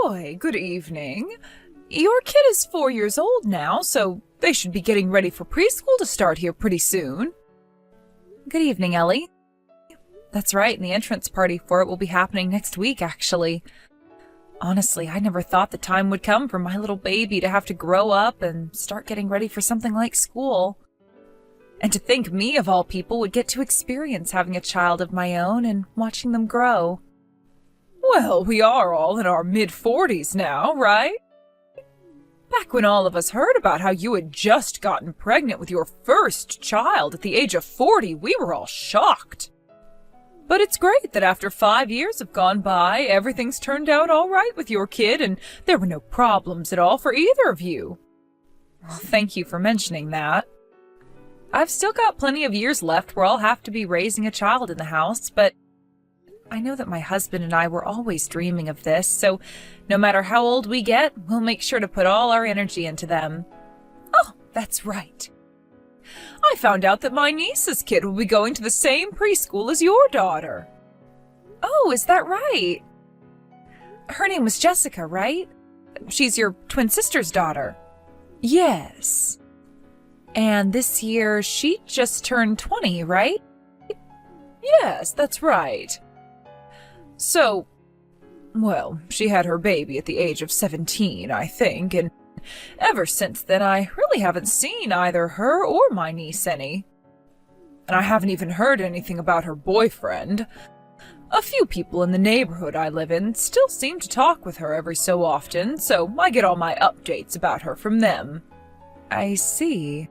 Joy, good evening. Your kid is 4 years old now, so they should be getting ready for preschool to start here pretty soon. Good evening, Ellie. That's right, and the entrance party for it will be happening next week, actually. Honestly, I never thought the time would come for my little baby to have to grow up and start getting ready for something like school. And to think me, of all people, would get to experience having a child of my own and watching them grow. Well, we are all in our mid-40s now, right? Back when all of us heard about how you had just gotten pregnant with your first child at the age of 40, we were all shocked. But it's great that after 5 years have gone by, everything's turned out all right with your kid, and there were no problems at all for either of you. Well, thank you for mentioning that. I've still got plenty of years left where I'll have to be raising a child in the house, but I know that my husband and I were always dreaming of this, so no matter how old we get, we'll make sure to put all our energy into them. Oh, that's right. I found out that my niece's kid will be going to the same preschool as your daughter. Oh, is that right? Her name was Jessica, right? She's your twin sister's daughter. Yes. And this year, she just turned 20, right? Yes, that's right. So, well, she had her baby at the age of 17, I think, and ever since then I really haven't seen either her or my niece any. And I haven't even heard anything about her boyfriend. A few people in the neighborhood I live in still seem to talk with her every so often, so I get all my updates about her from them. I see.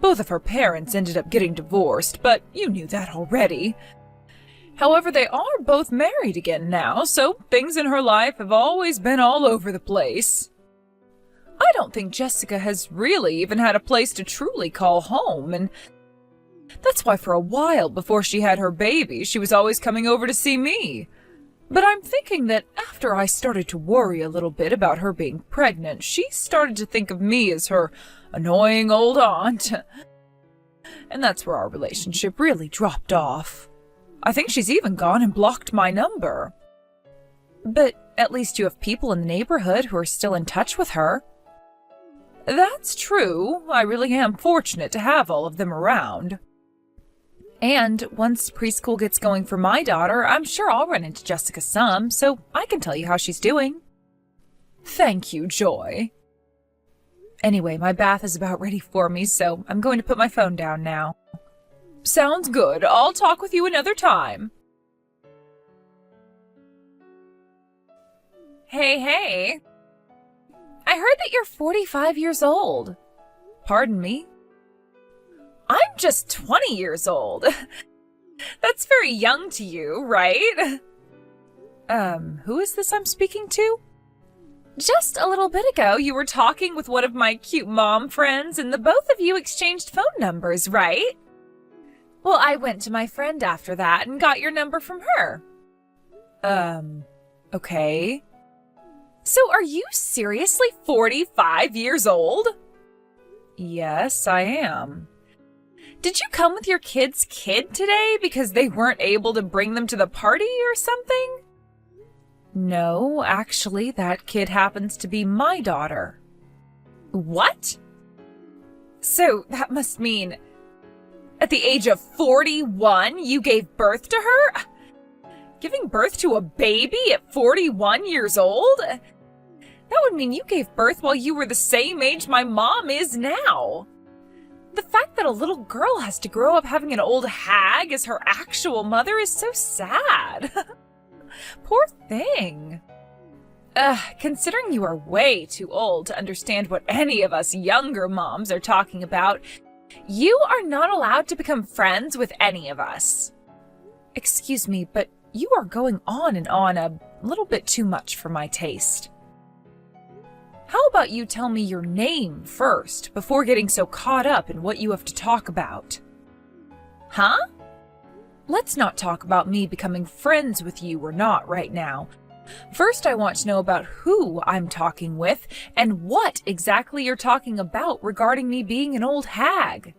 Both of her parents ended up getting divorced, but you knew that already. However, they are both married again now, so things in her life have always been all over the place. I don't think Jessica has really even had a place to truly call home, and that's why for a while before she had her baby, she was always coming over to see me. But I'm thinking that after I started to worry a little bit about her being pregnant, she started to think of me as her annoying old aunt. And that's where our relationship really dropped off. I think she's even gone and blocked my number. But at least you have people in the neighborhood who are still in touch with her. That's true. I really am fortunate to have all of them around. And once preschool gets going for my daughter, I'm sure I'll run into Jessica some, so I can tell you how she's doing. Thank you, Joy. Anyway, my bath is about ready for me, so I'm going to put my phone down now. Sounds good. I'll talk with you another time. Hey. I heard that you're 45 years old. Pardon me? I'm just 20 years old. That's very young to you, right? Who is this I'm speaking to? Just a little bit ago, you were talking with one of my cute mom friends, and the both of you exchanged phone numbers, right? Well, I went to my friend after that and got your number from her. Okay. So are you seriously 45 years old? Yes, I am. Did you come with your kid's kid today because they weren't able to bring them to the party or something? No, actually, that kid happens to be my daughter. What? So that must mean at the age of 41, you gave birth to her? Giving birth to a baby at 41 years old? That would mean you gave birth while you were the same age my mom is now. The fact that a little girl has to grow up having an old hag as her actual mother is so sad. Poor thing. Considering you are way too old to understand what any of us younger moms are talking about, you are not allowed to become friends with any of us. Excuse me, but you are going on and on a little bit too much for my taste. How about you tell me your name first, before getting so caught up in what you have to talk about? Huh? Let's not talk about me becoming friends with you or not right now. First, I want to know about who I'm talking with and what exactly you're talking about regarding me being an old hag.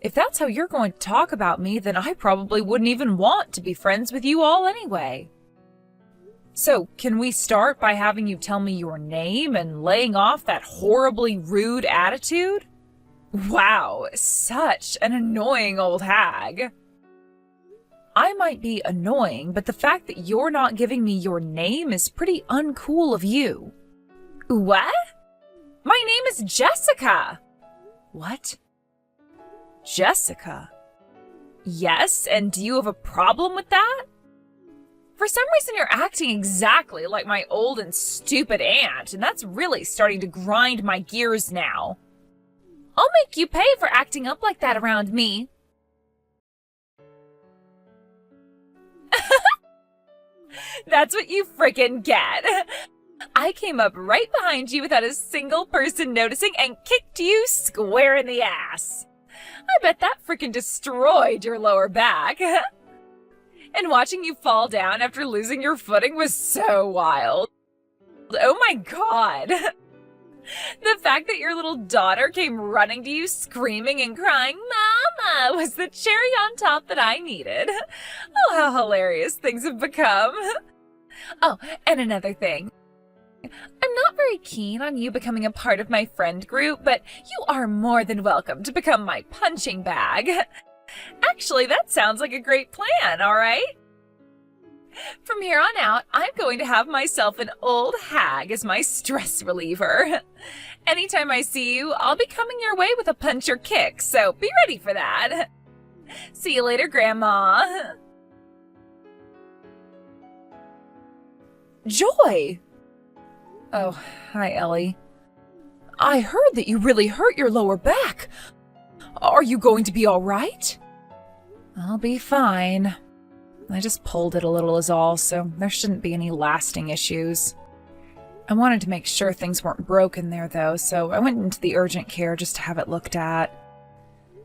If that's how you're going to talk about me, then I probably wouldn't even want to be friends with you all anyway. So, can we start by having you tell me your name and laying off that horribly rude attitude? Wow, such an annoying old hag. I might be annoying, but the fact that you're not giving me your name is pretty uncool of you. What? My name is Jessica. What? Jessica? Yes, and do you have a problem with that? For some reason you're acting exactly like my old and stupid aunt, and that's really starting to grind my gears now. I'll make you pay for acting up like that around me. That's what you frickin' get. I came up right behind you without a single person noticing and kicked you square in the ass. I bet that frickin' destroyed your lower back. And watching you fall down after losing your footing was so wild. Oh my god. The fact that your little daughter came running to you screaming and crying, "Mama," was the cherry on top that I needed. Oh, how hilarious things have become. Oh, and another thing. I'm not very keen on you becoming a part of my friend group, but you are more than welcome to become my punching bag. Actually, that sounds like a great plan, all right? From here on out, I'm going to have myself an old hag as my stress reliever. Anytime I see you, I'll be coming your way with a punch or kick, so be ready for that. See you later, Grandma. Joy! Oh, hi, Ellie. I heard that you really hurt your lower back. Are you going to be all right? I'll be fine. I just pulled it a little is all, so there shouldn't be any lasting issues. I wanted to make sure things weren't broken there, though, so I went into the urgent care just to have it looked at.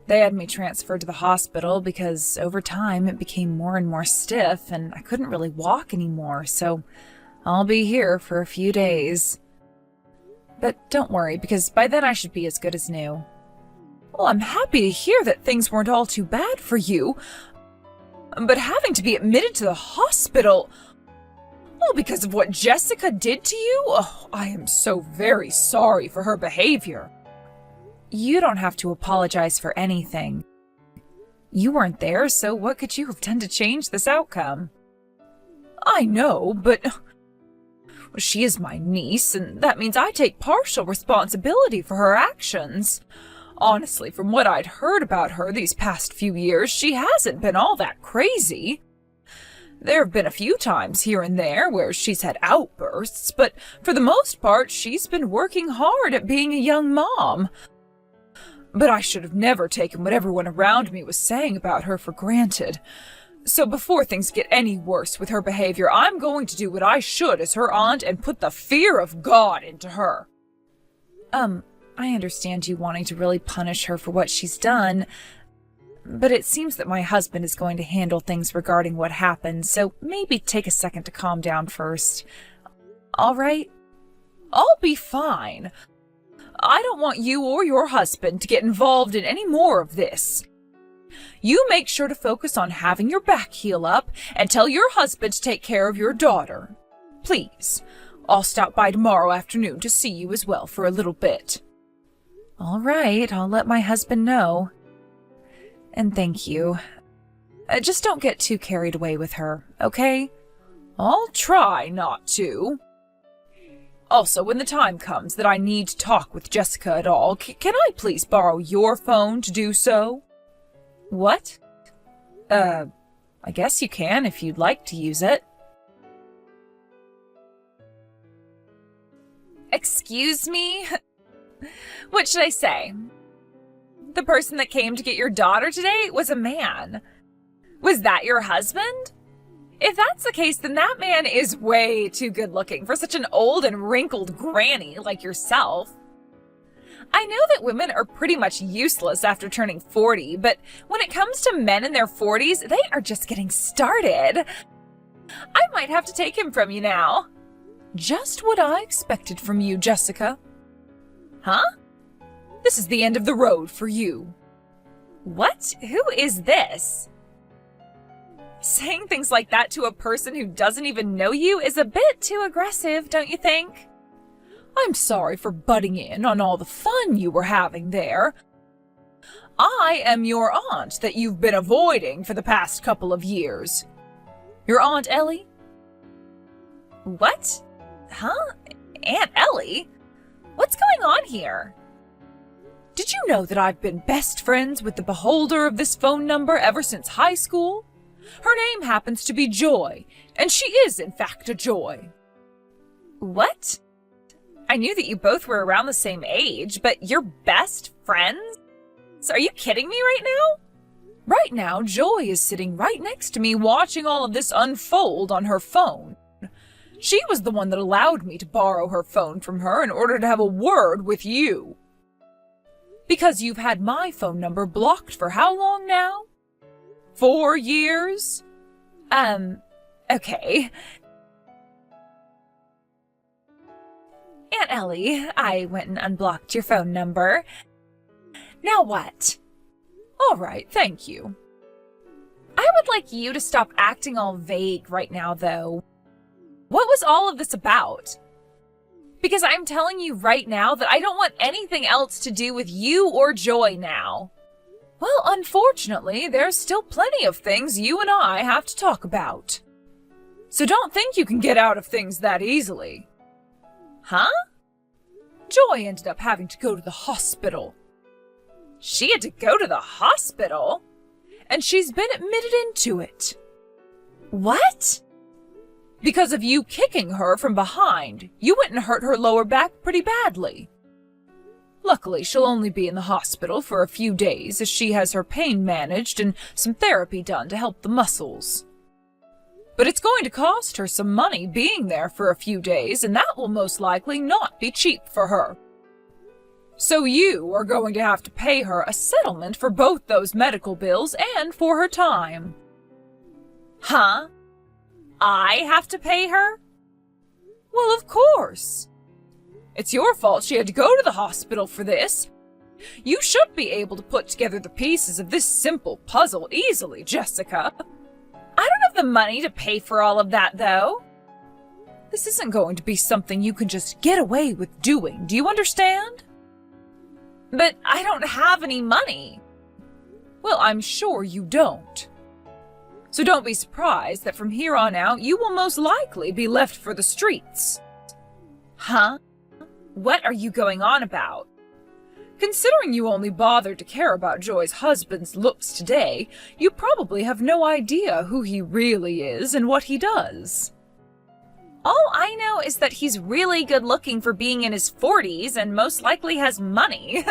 They had me transferred to the hospital because over time it became more and more stiff and I couldn't really walk anymore, so I'll be here for a few days. But don't worry, because by then I should be as good as new. Well, I'm happy to hear that things weren't all too bad for you. But having to be admitted to the hospital, all because of what Jessica did to you? Oh, I am so very sorry for her behavior. You don't have to apologize for anything. You weren't there, so what could you have done to change this outcome? I know, but she is my niece, and that means I take partial responsibility for her actions. Honestly, from what I'd heard about her these past few years, she hasn't been all that crazy. There have been a few times here and there where she's had outbursts, but for the most part, she's been working hard at being a young mom. But I should have never taken what everyone around me was saying about her for granted. So before things get any worse with her behavior, I'm going to do what I should as her aunt and put the fear of God into her. I understand you wanting to really punish her for what she's done, but it seems that my husband is going to handle things regarding what happened, so maybe take a second to calm down first. All right? I'll be fine. I don't want you or your husband to get involved in any more of this. You make sure to focus on having your back heal up and tell your husband to take care of your daughter. Please. I'll stop by tomorrow afternoon to see you as well for a little bit. All right, I'll let my husband know. And thank you. Just don't get too carried away with her, okay? I'll try not to. Also, when the time comes that I need to talk with Jessica at all, can I please borrow your phone to do so? What? I guess you can if you'd like to use it. Excuse me? What should I say? The person that came to get your daughter today was a man. Was that your husband? If that's the case, then that man is way too good looking for such an old and wrinkled granny like yourself. I know that women are pretty much useless after turning 40, but when it comes to men in their 40s, they are just getting started. I might have to take him from you now. Just what I expected from you, Jessica. Huh? This is the end of the road for you. What? Who is this? Saying things like that to a person who doesn't even know you is a bit too aggressive, don't you think? I'm sorry for butting in on all the fun you were having there. I am your aunt that you've been avoiding for the past couple of years. Your Aunt Ellie? What? Huh? Aunt Ellie? What's going on here? Did you know that I've been best friends with the beholder of this phone number ever since high school? Her name happens to be Joy, and she is in fact a joy. What? I knew that you both were around the same age, but you're best friends? Are you kidding me right now? Right now, Joy is sitting right next to me watching all of this unfold on her phone. She was the one that allowed me to borrow her phone from her in order to have a word with you. Because you've had my phone number blocked for how long now? 4 years? Okay. Aunt Ellie, I went and unblocked your phone number. Now what? All right, thank you. I would like you to stop acting all vague right now, though. What was all of this about? Because I'm telling you right now that I don't want anything else to do with you or Joy now. Well, unfortunately, there's still plenty of things you and I have to talk about. So don't think you can get out of things that easily. Huh? Joy ended up having to go to the hospital. She had to go to the hospital? And she's been admitted into it. What? Because of you kicking her from behind, you went and hurt her lower back pretty badly. Luckily, she'll only be in the hospital for a few days as she has her pain managed and some therapy done to help the muscles. But it's going to cost her some money being there for a few days, and that will most likely not be cheap for her. So you are going to have to pay her a settlement for both those medical bills and for her time. Huh? I have to pay her? Well, of course. It's your fault she had to go to the hospital for this. You should be able to put together the pieces of this simple puzzle easily, Jessica. I don't have the money to pay for all of that, though. This isn't going to be something you can just get away with doing, do you understand? But I don't have any money. Well, I'm sure you don't. So don't be surprised that from here on out you will most likely be left for the streets. Huh? What are you going on about? Considering you only bothered to care about Joy's husband's looks today, you probably have no idea who he really is and what he does. All I know is that he's really good looking for being in his 40s and most likely has money.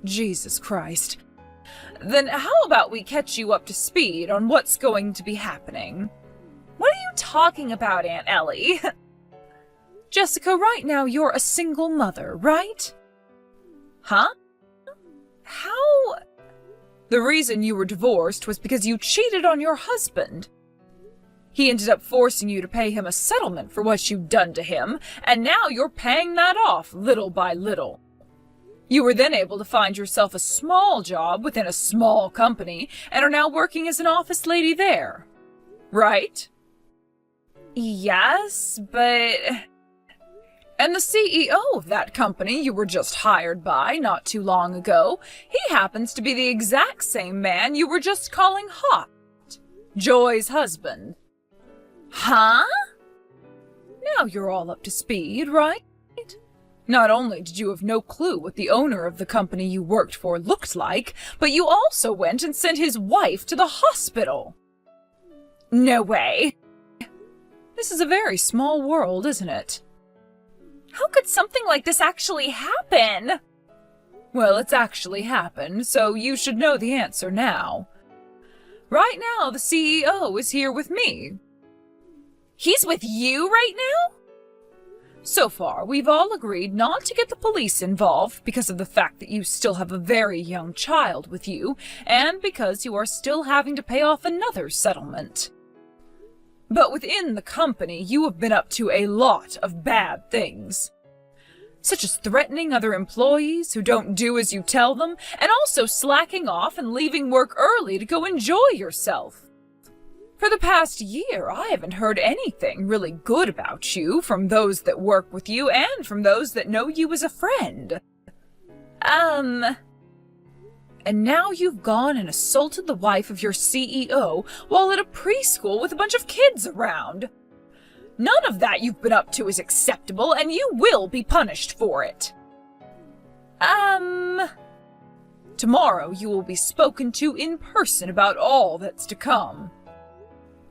Jesus Christ. Then how about we catch you up to speed on what's going to be happening? What are you talking about, Aunt Ellie? Jessica, right now you're a single mother, right? Huh? How? The reason you were divorced was because you cheated on your husband. He ended up forcing you to pay him a settlement for what you'd done to him, and now you're paying that off little by little. You were then able to find yourself a small job within a small company and are now working as an office lady there. Right? Yes, but... And the CEO of that company you were just hired by not too long ago, he happens to be the exact same man you were just calling hot. Joy's husband. Huh? Now you're all up to speed, right? Not only did you have no clue what the owner of the company you worked for looked like, but you also went and sent his wife to the hospital. No way. This is a very small world, isn't it? How could something like this actually happen? Well, it's actually happened, so you should know the answer now. Right now, the CEO is here with me. He's with you right now? So far, we've all agreed not to get the police involved because of the fact that you still have a very young child with you, and because you are still having to pay off another settlement. But within the company, you have been up to a lot of bad things. Such as threatening other employees who don't do as you tell them, and also slacking off and leaving work early to go enjoy yourself. For the past year, I haven't heard anything really good about you from those that work with you and from those that know you as a friend. And now you've gone and assaulted the wife of your CEO while at a preschool with a bunch of kids around. None of that you've been up to is acceptable, and you will be punished for it. Tomorrow you will be spoken to in person about all that's to come.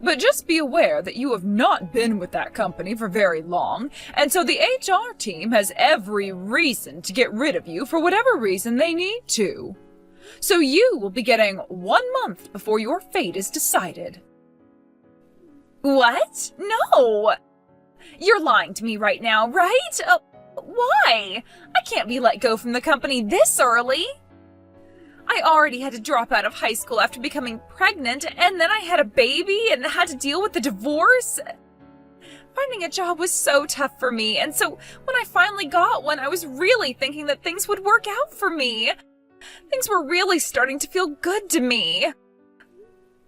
But just be aware that you have not been with that company for very long, and so the HR team has every reason to get rid of you for whatever reason they need to. So you will be getting 1 month before your fate is decided. What? No! You're lying to me right now, right? Why? I can't be let go from the company this early. I already had to drop out of high school after becoming pregnant, and then I had a baby and had to deal with the divorce. Finding a job was so tough for me, and so when I finally got one, I was really thinking that things would work out for me. Things were really starting to feel good to me.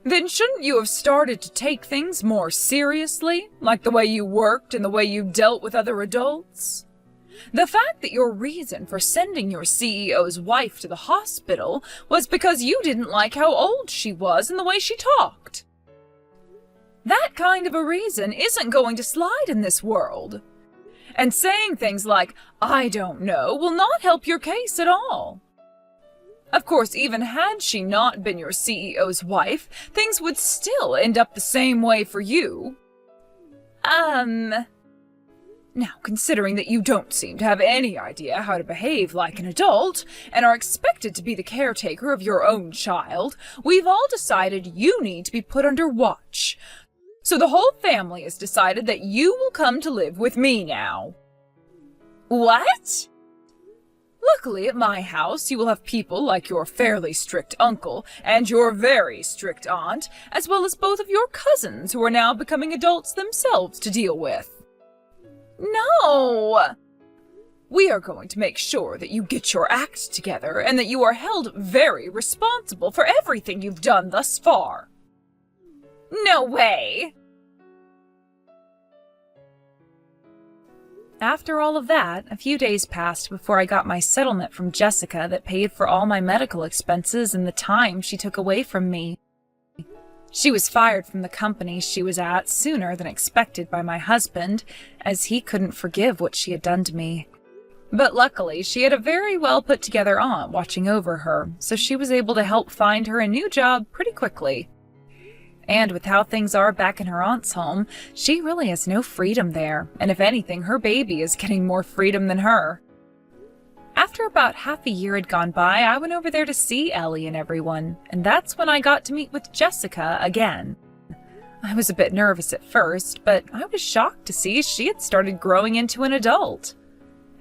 Then shouldn't you have started to take things more seriously, like the way you worked and the way you dealt with other adults? The fact that your reason for sending your CEO's wife to the hospital was because you didn't like how old she was and the way she talked. That kind of a reason isn't going to slide in this world. And saying things like, "I don't know," will not help your case at all. Of course, even had she not been your CEO's wife, things would still end up the same way for you. Now, considering that you don't seem to have any idea how to behave like an adult, and are expected to be the caretaker of your own child, we've all decided you need to be put under watch. So the whole family has decided that you will come to live with me now. What? Luckily, at my house, you will have people like your fairly strict uncle and your very strict aunt, as well as both of your cousins who are now becoming adults themselves to deal with. No! We are going to make sure that you get your act together and that you are held very responsible for everything you've done thus far. No way! After all of that, a few days passed before I got my settlement from Jessica that paid for all my medical expenses and the time she took away from me. She was fired from the company she was at sooner than expected by my husband, as he couldn't forgive what she had done to me. But luckily, she had a very well put-together aunt watching over her, so she was able to help find her a new job pretty quickly. And with how things are back in her aunt's home, she really has no freedom there, and if anything, her baby is getting more freedom than her. After about half a year had gone by, I went over there to see Ellie and everyone, and that's when I got to meet with Jessica again. I was a bit nervous at first, but I was shocked to see she had started growing into an adult.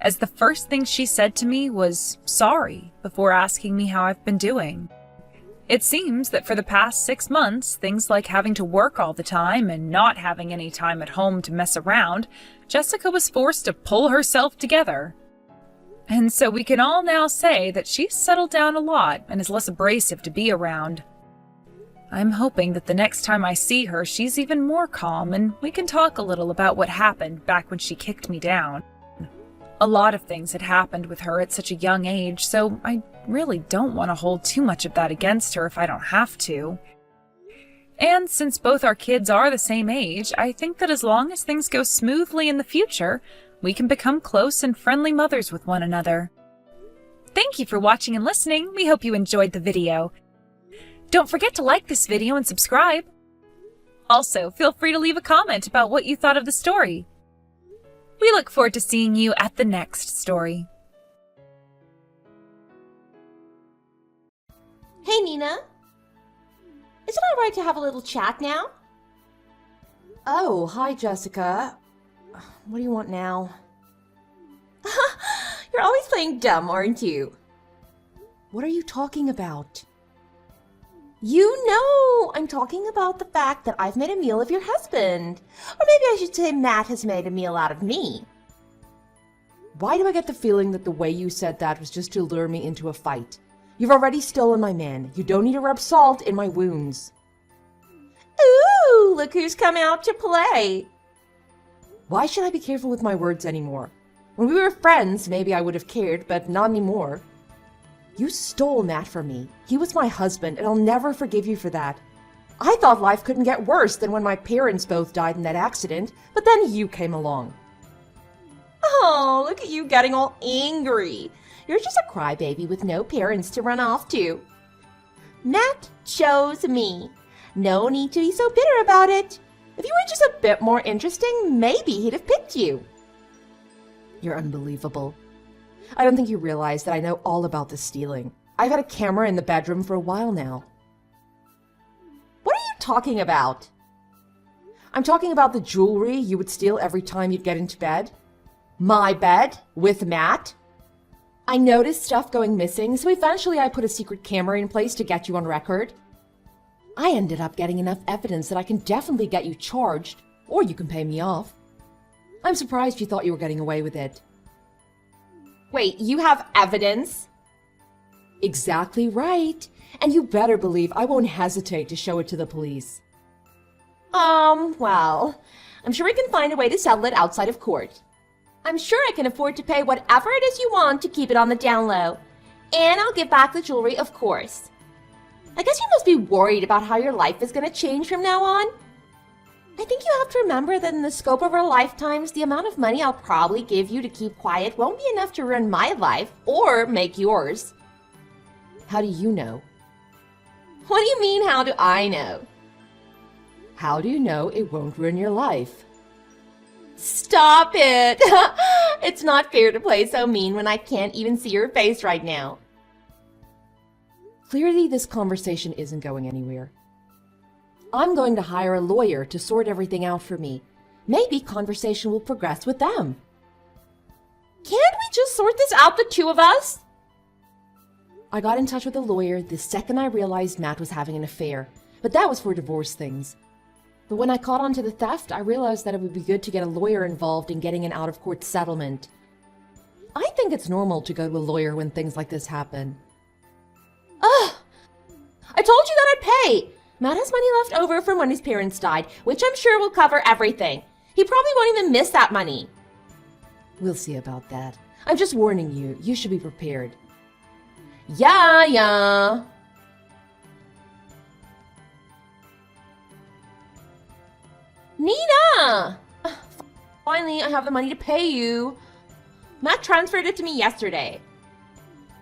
As the first thing she said to me was sorry, before asking me how I've been doing. It seems that for the past 6 months, things like having to work all the time and not having any time at home to mess around, Jessica was forced to pull herself together. And so we can all now say that she's settled down a lot and is less abrasive to be around. I'm hoping that the next time I see her, she's even more calm and we can talk a little about what happened back when she kicked me down. A lot of things had happened with her at such a young age, so I really don't want to hold too much of that against her if I don't have to. And since both our kids are the same age, I think that as long as things go smoothly in the future, we can become close and friendly mothers with one another. Thank you for watching and listening. We hope you enjoyed the video. Don't forget to like this video and subscribe. Also, feel free to leave a comment about what you thought of the story. We look forward to seeing you at the next story. Hey, Nina. Is it all right to have a little chat now? Oh, hi, Jessica. What do you want now? You're always playing dumb, aren't you? What are you talking about? You know, I'm talking about the fact that I've made a meal of your husband. Or maybe I should say Matt has made a meal out of me. Why do I get the feeling that the way you said that was just to lure me into a fight? You've already stolen my man. You don't need to rub salt in my wounds. Ooh, look who's come out to play. Why should I be careful with my words anymore? When we were friends, maybe I would have cared, but not anymore. You stole Matt from me. He was my husband, and I'll never forgive you for that. I thought life couldn't get worse than when my parents both died in that accident, but then you came along. Oh, look at you getting all angry. You're just a crybaby with no parents to run off to. Matt chose me. No need to be so bitter about it. If you were just a bit more interesting, maybe he'd have picked you. You're unbelievable. I don't think you realize that I know all about the stealing. I've had a camera in the bedroom for a while now. What are you talking about? I'm talking about the jewelry you would steal every time you'd get into bed. My bed with Matt. I noticed stuff going missing, so eventually I put a secret camera in place to get you on record. I ended up getting enough evidence that I can definitely get you charged, or you can pay me off. I'm surprised you thought you were getting away with it. Wait, you have evidence? Exactly right. And you better believe I won't hesitate to show it to the police. Well, I'm sure we can find a way to settle it outside of court. I'm sure I can afford to pay whatever it is you want to keep it on the down low. And I'll give back the jewelry, of course. I guess you must be worried about how your life is going to change from now on. I think you have to remember that in the scope of our lifetimes, the amount of money I'll probably give you to keep quiet won't be enough to ruin my life or make yours. How do you know? What do you mean, how do I know? How do you know it won't ruin your life? Stop it! It's not fair to play so mean when I can't even see your face right now. Clearly, this conversation isn't going anywhere. I'm going to hire a lawyer to sort everything out for me. Maybe conversation will progress with them. Can't we just sort this out, the two of us? I got in touch with a lawyer the second I realized Matt was having an affair, but that was for divorce things. But when I caught on to the theft, I realized that it would be good to get a lawyer involved in getting an out-of-court settlement. I think it's normal to go to a lawyer when things like this happen. Ugh! I told you that I'd pay! Matt has money left over from when his parents died, which I'm sure will cover everything. He probably won't even miss that money. We'll see about that. I'm just warning you. You should be prepared. Yeah. Nina! Finally, I have the money to pay you. Matt transferred it to me yesterday.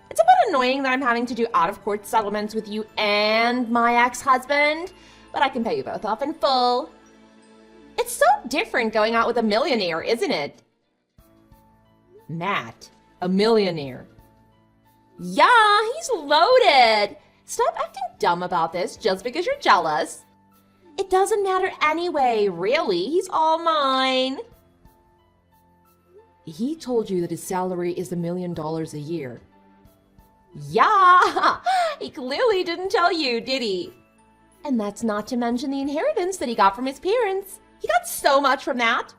It's a bit annoying that I'm having to do out-of-court settlements with you and my ex-husband, but I can pay you both off in full. It's so different going out with a millionaire, isn't it? Matt, a millionaire. Yeah, he's loaded. Stop acting dumb about this just because you're jealous. It doesn't matter anyway, really. He's all mine. He told you that his salary is $1 million a year. Yeah, he clearly didn't tell you, did he? And that's not to mention the inheritance that he got from his parents. He got so much from that.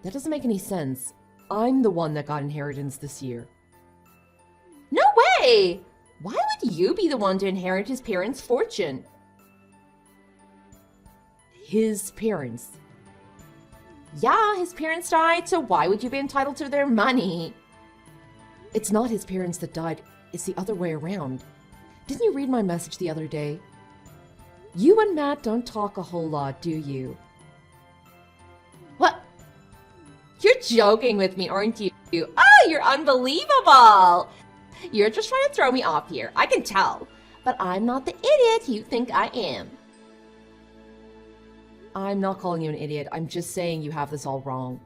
That doesn't make any sense. I'm the one that got inheritance this year. No way! Why would you be the one to inherit his parents' fortune? His parents. Yeah, his parents died, so why would you be entitled to their money? It's not his parents that died, it's the other way around. Didn't you read my message the other day? You and Matt don't talk a whole lot, do you? What? You're joking with me, aren't you? Oh, you're unbelievable! You're just trying to throw me off here, I can tell. But I'm not the idiot you think I am. I'm not calling you an idiot, I'm just saying you have this all wrong.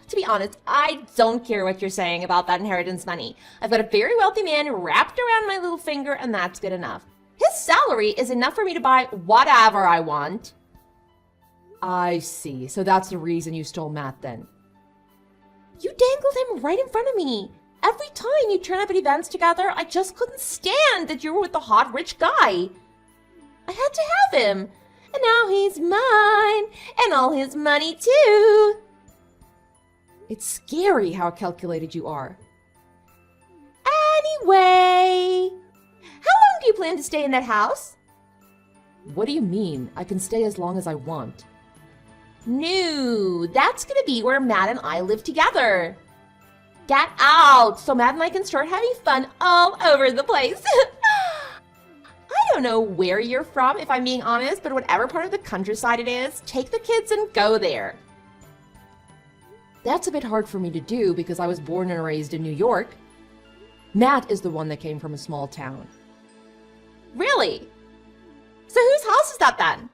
To be honest, I don't care what you're saying about that inheritance money. I've got a very wealthy man wrapped around my little finger, and that's good enough. His salary is enough for me to buy whatever I want. I see. So that's the reason you stole Matt then. You dangled him right in front of me. Every time you turn up at events together, I just couldn't stand that you were with the hot rich guy. I had to have him. And now he's mine, and all his money too. It's scary how calculated you are. Anyway, how long do you plan to stay in that house? What do you mean? I can stay as long as I want. No, that's gonna be where Matt and I live together. Get out so Matt and I can start having fun all over the place. I don't know where you're from, if I'm being honest, but whatever part of the countryside it is, take the kids and go there. That's a bit hard for me to do because I was born and raised in New York. Matt is the one that came from a small town. Really? So whose house is that then?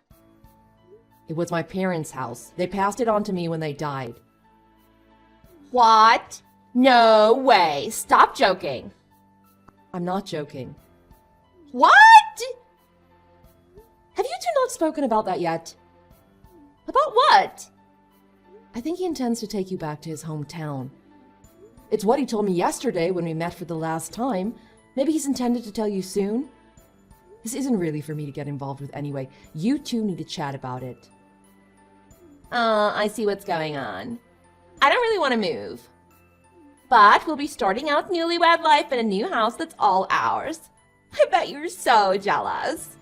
It was my parents' house. They passed it on to me when they died. What? No way. Stop joking. I'm not joking. What? Have you two not spoken about that yet? About what? I think he intends to take you back to his hometown. It's what he told me yesterday when we met for the last time. Maybe he's intended to tell you soon. This isn't really for me to get involved with anyway. You two need to chat about it. I see what's going on. I don't really want to move. But we'll be starting out newlywed life in a new house that's all ours. I bet you're so jealous.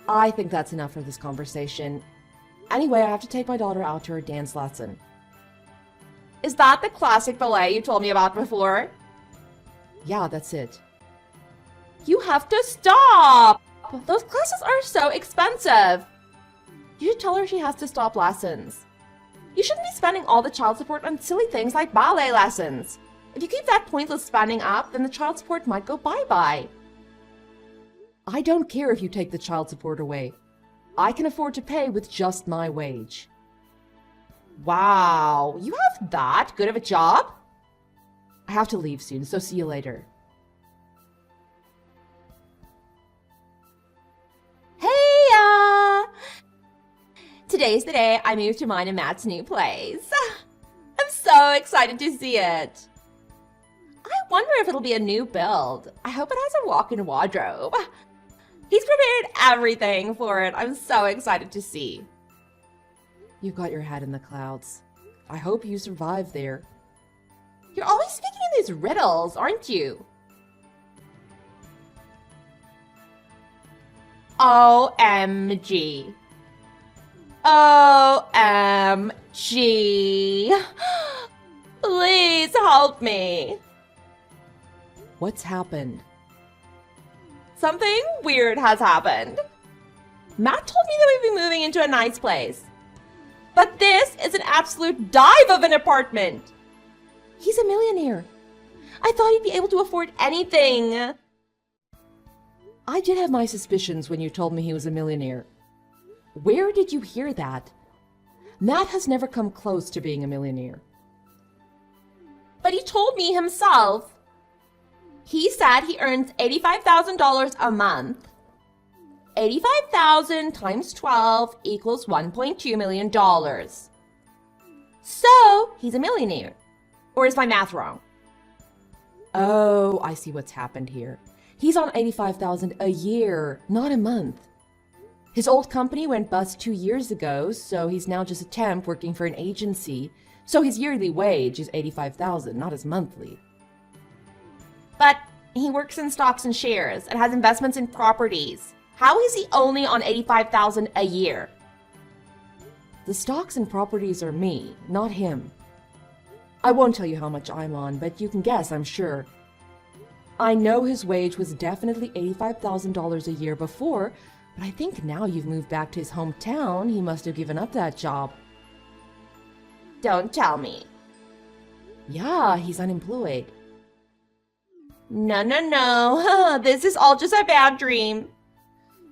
I think that's enough for this conversation. Anyway, I have to take my daughter out to her dance lesson. Is that the classic ballet you told me about before? Yeah, that's it. You have to stop! Those classes are so expensive. You should tell her she has to stop lessons. You shouldn't be spending all the child support on silly things like ballet lessons. If you keep that pointless spending up, then the child support might go bye-bye. I don't care if you take the child support away. I can afford to pay with just my wage. Wow, you have that good of a job? I have to leave soon, so see you later. Hey, today's the day I moved to mine and Matt's new place. I'm so excited to see it. I wonder if it'll be a new build. I hope it has a walk-in wardrobe. He's prepared everything for it. I'm so excited to see. You've got your head in the clouds. I hope you survive there. You're always speaking in these riddles, aren't you? OMG. OMG. Please help me. What's happened? Something weird has happened. Matt told me that we'd be moving into a nice place. But this is an absolute dive of an apartment. He's a millionaire. I thought he'd be able to afford anything. I did have my suspicions when you told me he was a millionaire. Where did you hear that? Matt has never come close to being a millionaire. But he told me himself. He said he earns $85,000 a month. 85,000 times 12 equals $1.2 million. So, he's a millionaire. Or is my math wrong? Oh, I see what's happened here. He's on $85,000 a year, not a month. His old company went bust 2 years ago, so he's now just a temp working for an agency. So his yearly wage is $85,000, not his monthly. But he works in stocks and shares and has investments in properties. How is he only on $85,000 a year? The stocks and properties are me, not him. I won't tell you how much I'm on, but you can guess, I'm sure. I know his wage was definitely $85,000 a year before, but I think now you've moved back to his hometown, he must have given up that job. Don't tell me. Yeah, he's unemployed. No. This is all just a bad dream.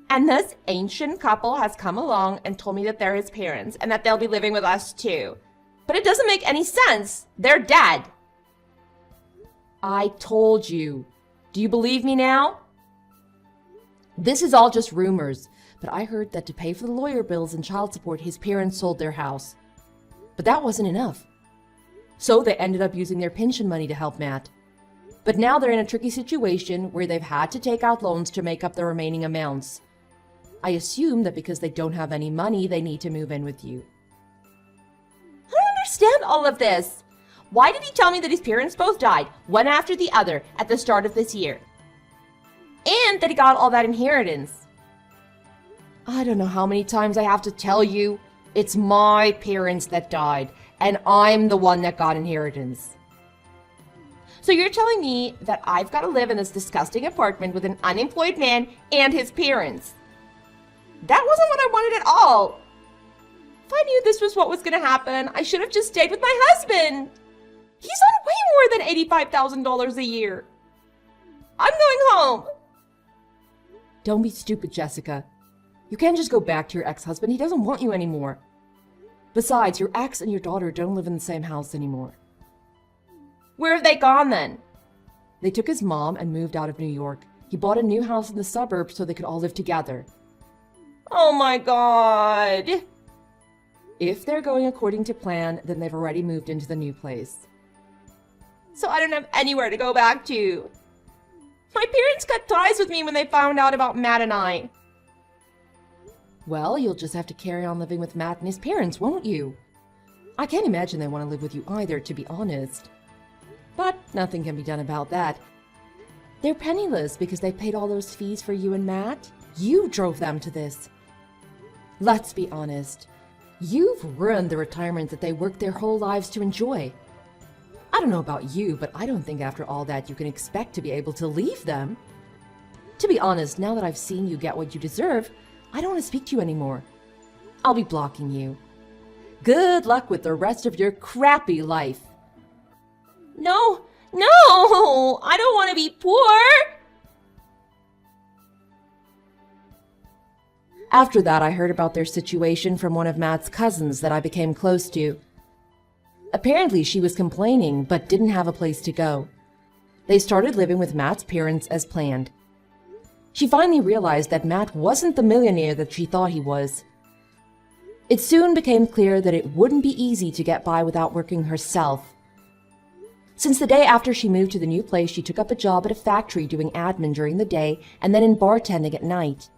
And this ancient couple has come along and told me that they're his parents and that they'll be living with us too. But it doesn't make any sense. They're dead. I told you. Do you believe me now? This is all just rumors, but I heard that to pay for the lawyer bills and child support, his parents sold their house. But that wasn't enough. So they ended up using their pension money to help Matt. But now they're in a tricky situation where they've had to take out loans to make up the remaining amounts. I assume that because they don't have any money, they need to move in with you. I don't understand all of this. Why did he tell me that his parents both died, one after the other, at the start of this year? And that he got all that inheritance. I don't know how many times I have to tell you, it's my parents that died, and I'm the one that got inheritance. So you're telling me that I've got to live in this disgusting apartment with an unemployed man and his parents? That wasn't what I wanted at all. If I knew this was what was going to happen, I should have just stayed with my husband. He's on way more than $85,000 a year. I'm going home. Don't be stupid, Jessica. You can't just go back to your ex-husband. He doesn't want you anymore. Besides, your ex and your daughter don't live in the same house anymore. Where have they gone then? They took his mom and moved out of New York. He bought a new house in the suburbs so they could all live together. Oh my God. If they're going according to plan, then they've already moved into the new place. So I don't have anywhere to go back to. My parents cut ties with me when they found out about Matt and I. Well, you'll just have to carry on living with Matt and his parents, won't you? I can't imagine they want to live with you either, to be honest. But nothing can be done about that. They're penniless because they paid all those fees for you and Matt. You drove them to this. Let's be honest. You've ruined the retirement that they worked their whole lives to enjoy. I don't know about you, but I don't think after all that you can expect to be able to leave them. To be honest, now that I've seen you get what you deserve, I don't want to speak to you anymore. I'll be blocking you. Good luck with the rest of your crappy life. No, I don't want to be poor. After that, I heard about their situation from one of Matt's cousins that I became close to. Apparently, she was complaining, but didn't have a place to go. They started living with Matt's parents as planned. She finally realized that Matt wasn't the millionaire that she thought he was. It soon became clear that it wouldn't be easy to get by without working herself. Since the day after she moved to the new place, she took up a job at a factory doing admin during the day and then in bartending at night.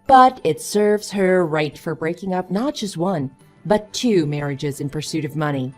But it serves her right for breaking up not just one, but 2 marriages in pursuit of money.